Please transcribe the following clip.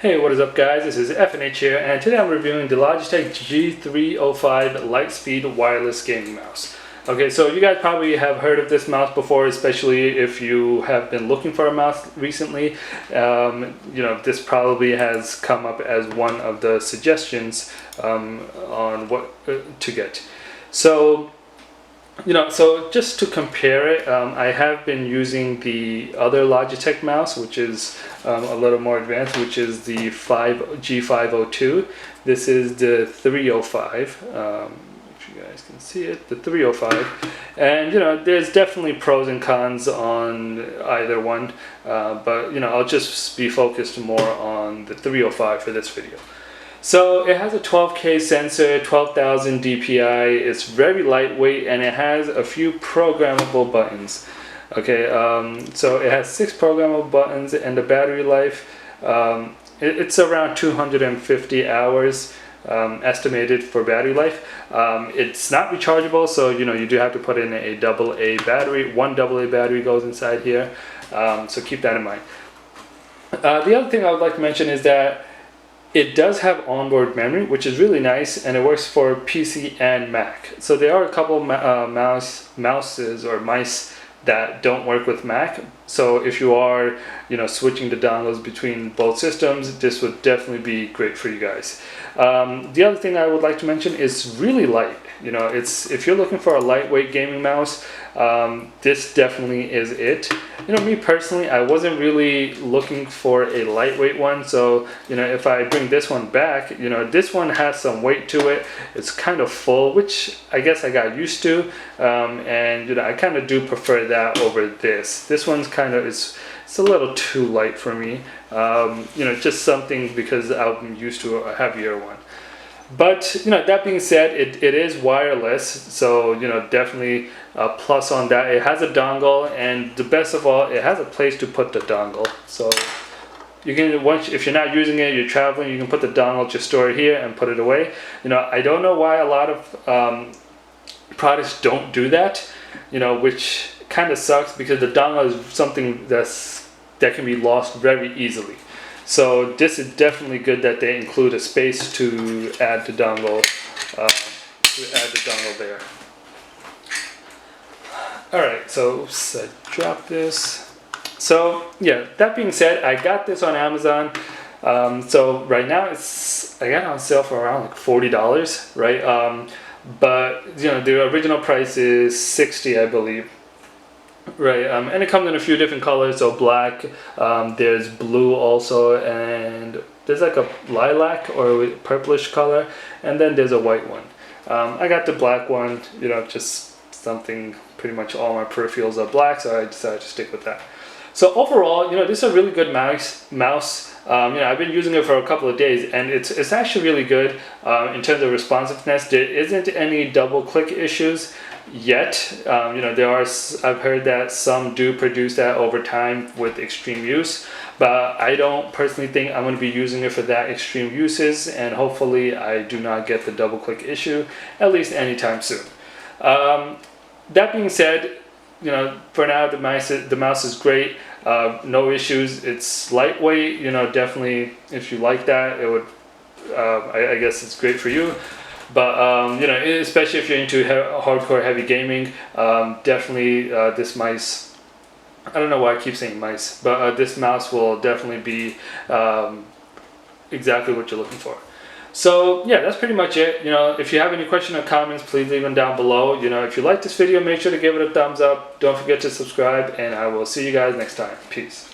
Hey, what is up guys? This is FNH here, and today I'm reviewing the Logitech G305 LIGHSTPEED wireless gaming mouse. Okay, so you guys probably have heard of this mouse before, especially if you have been looking for a mouse recently. This probably has come up as one of the suggestions on what to get. So just to compare it, I have been using the other Logitech mouse, which is a little more advanced, which is the G502. This is the 305. If you guys can see it, the 305. And there's definitely pros and cons on either one, but I'll just be focused more on the 305 for this video. So it has a 12K sensor, 12,000 DPI, it's very lightweight, and it has a few programmable buttons. Okay, so it has 6 programmable buttons, and the battery life, it's around 250 hours estimated for battery life. It's not rechargeable, so you do have to put in a AA battery. One AA battery goes inside here, so keep that in mind. The other thing I would like to mention is that it does have onboard memory, which is really nice, and it works for PC and Mac. So there are a couple mouses or mice that don't work with Mac. So if you are, switching the dongles between both systems, this would definitely be great for you guys. The other thing I would like to mention is really light. If you're looking for a lightweight gaming mouse, this definitely is it. Me personally, I wasn't really looking for a lightweight one, so if I bring this one back, this one has some weight to it. It's kind of full, which I guess I got used to, and I kind of do prefer that over this. This one's it's a little too light for me. Just something because I'm used to a heavier one. But that being said, it is wireless, so definitely a plus on that. It has a dongle, and the best of all, it has a place to put the dongle. So you can, if you're not using it, you're traveling, you can put the dongle, just store it here and put it away. I don't know why a lot of products don't do that, which kind of sucks, because the dongle is something that can be lost very easily. So this is definitely good that they include a space to add the dongle, there. All right, so I dropped this. So yeah, that being said, I got this on Amazon. So right now I got it on sale for around like $40, right? But the original price is $60, I believe. Right, and it comes in a few different colors, so black, there's blue also, and there's like a lilac or purplish color, and then there's a white one. I got the black one, just something, pretty much all my peripherals are black, so I decided to stick with that. So overall, this is a really good mouse. I've been using it for a couple of days, and it's actually really good in terms of responsiveness. There isn't any double click issues yet. I've heard that some do produce that over time with extreme use, but I don't personally think I'm going to be using it for that extreme uses, and hopefully I do not get the double click issue, at least anytime soon. That being said, for now the mouse is great. No issues. It's lightweight. Definitely if you like that, it would. I guess it's great for you. But especially if you're into hardcore heavy gaming, definitely this mice. I don't know why I keep saying mice, but this mouse will definitely be exactly what you're looking for. So yeah, that's pretty much it. If you have any questions or comments, please leave them down below. If you like this video, make sure to give it a thumbs up. Don't forget to subscribe, and I will see you guys next time. Peace.